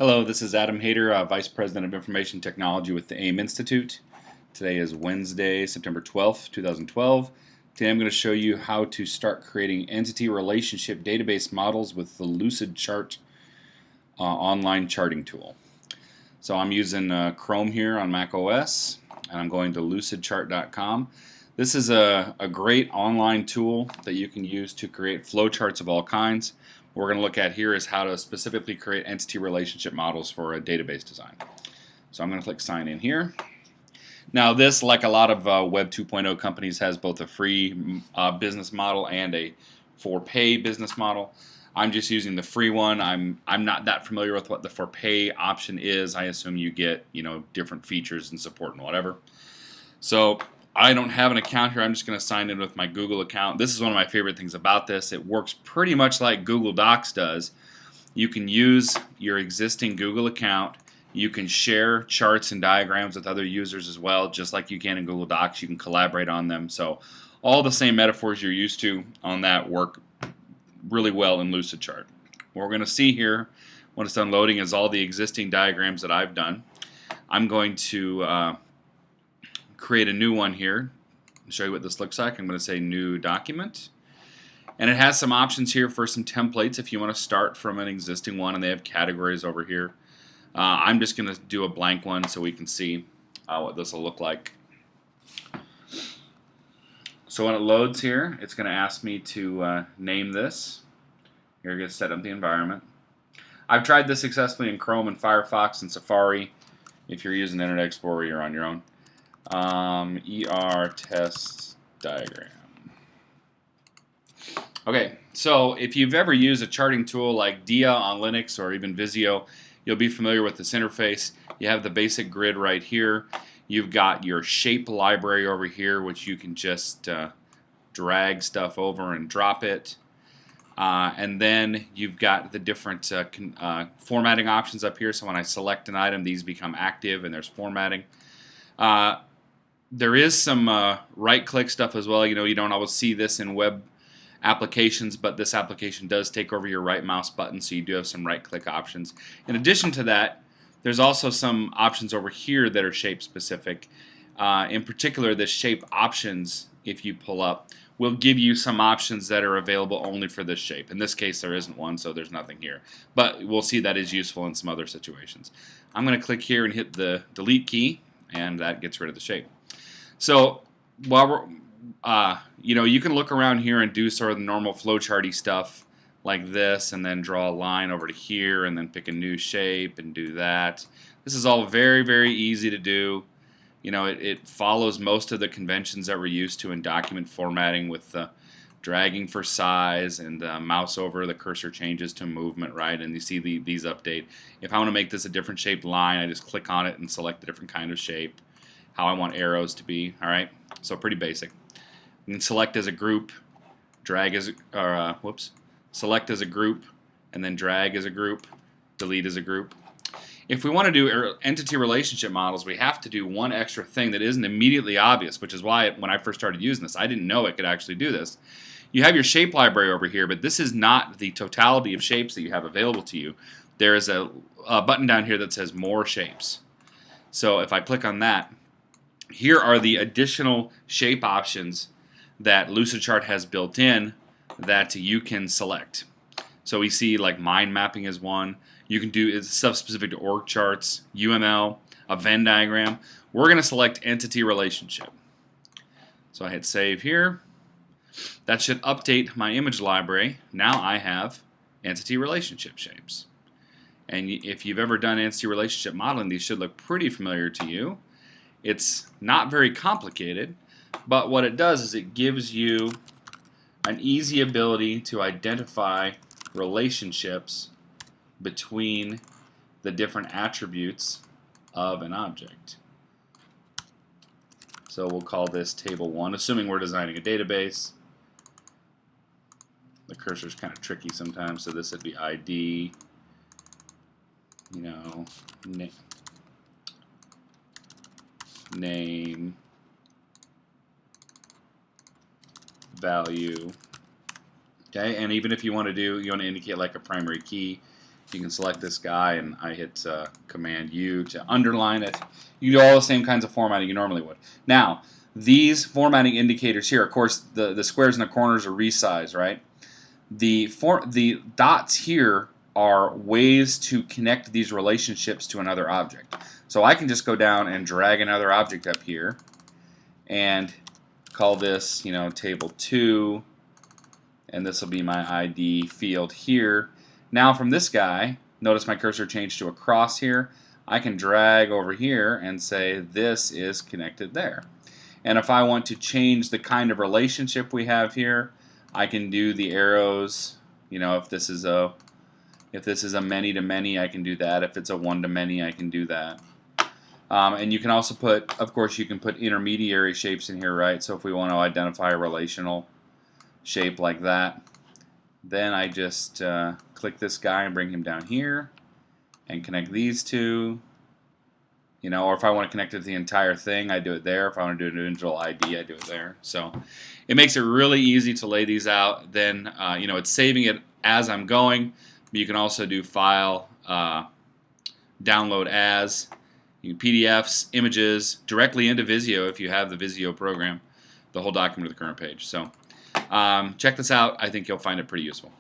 Hello, this is Adam Hayter, Vice President of Information Technology with the AIM Institute. Today is Wednesday, September 12th, 2012. Today I'm going to show you how to start creating entity relationship database models with the Lucidchart online charting tool. So I'm using Chrome here on Mac OS, and I'm going to lucidchart.com. This is a great online tool that you can use to create flowcharts of all kinds. What we're going to look at here is how to specifically create entity relationship models for a database design. So I'm going to click sign in here. Now this, like a lot of Web 2.0 companies, has both a free business model and a for pay business model. I'm just using the free one. I'm not that familiar with what the for pay option is. I assume you get, different features and support and whatever. So I don't have an account here. I'm just going to sign in with my Google account. This is one of my favorite things about this. It works pretty much like Google Docs does. You can use your existing Google account. You can share charts and diagrams with other users as well, just like you can in Google Docs. You can collaborate on them. So all the same metaphors you're used to on that work really well in Lucidchart. What we're going to see here when it's done loading is all the existing diagrams that I've done. I'm going to create a new one here and show you what this looks like. I'm going to say new document, and it has some options here for some templates if you want to start from an existing one, and they have categories over here. I'm just going to do a blank one so we can see what this will look like. So when it loads here, it's going to ask me to name this. Here, I'm going to set up the environment. I've tried this successfully in Chrome and Firefox and Safari. If you're using Internet Explorer, you're on your own. ER test diagram. Okay, so if you've ever used a charting tool like Dia on Linux or even Visio, you'll be familiar with this interface. You have the basic grid right here. You've got your shape library over here, which you can just drag stuff over and drop it. And then you've got the different formatting options up here. So when I select an item, these become active and there's formatting. There is some right-click stuff as well. You don't always see this in web applications, but this application does take over your right mouse button, so you do have some right-click options. In addition to that, there's also some options over here that are shape-specific. In particular, the shape options, if you pull up, will give you some options that are available only for this shape. In this case, there isn't one, so there's nothing here. But we'll see that is useful in some other situations. I'm going to click here and hit the delete key, and that gets rid of the shape. So while we're, you can look around here and do sort of the normal flowcharty stuff like this, and then draw a line over to here, and then pick a new shape and do that. This is all very, very easy to do. It follows most of the conventions that we're used to in document formatting with dragging for size and mouse over, the cursor changes to movement, right? And you see these update. If I want to make this a different shaped line, I just click on it and select a different kind of shape, how I want arrows to be, all right? So pretty basic. You can select as a group, drag as, select as a group, and then drag as a group, delete as a group. If we want to do entity relationship models, we have to do one extra thing that isn't immediately obvious, which is why when I first started using this, I didn't know it could actually do this. You have your shape library over here, but this is not the totality of shapes that you have available to you. There is a button down here that says More Shapes. So if I click on that, here are the additional shape options that Lucidchart has built in that you can select. So we see like mind mapping is one. You can do stuff specific to org charts, UML, a Venn diagram. We're going to select entity relationship. So I hit save here. That should update my image library. Now I have entity relationship shapes. And if you've ever done entity relationship modeling, these should look pretty familiar to you. It's not very complicated, but what it does is it gives you an easy ability to identify relationships between the different attributes of an object. So we'll call this table 1, assuming we're designing a database. The cursor's kind of tricky sometimes, so this would be ID, name, value. Okay, and even if you want to indicate like a primary key, You can select this guy, and I hit Command U to underline it. You do all the same kinds of formatting you normally would. Now, these formatting indicators here, of course, the squares in the corners are resize, right? The dots here are ways to connect these relationships to another object. So I can just go down and drag another object up here and call this, table 2, and this will be my ID field here. Now from this guy, notice my cursor changed to a cross here. I can drag over here and say this is connected there. And if I want to change the kind of relationship we have here, I can do the arrows. If this is a many to many, I can do that. If it's a one to many, I can do that. And you can also put, of course, you can put intermediary shapes in here, right? So if we want to identify a relational shape like that, then I just click this guy and bring him down here and connect these two. Or if I want to connect it to the entire thing, I do it there. If I want to do an individual ID, I do it there. So it makes it really easy to lay these out. Then, it's saving it as I'm going. But you can also do File, Download As, PDFs, images, directly into Visio if you have the Visio program, the whole document of the current page. So check this out. I think you'll find it pretty useful.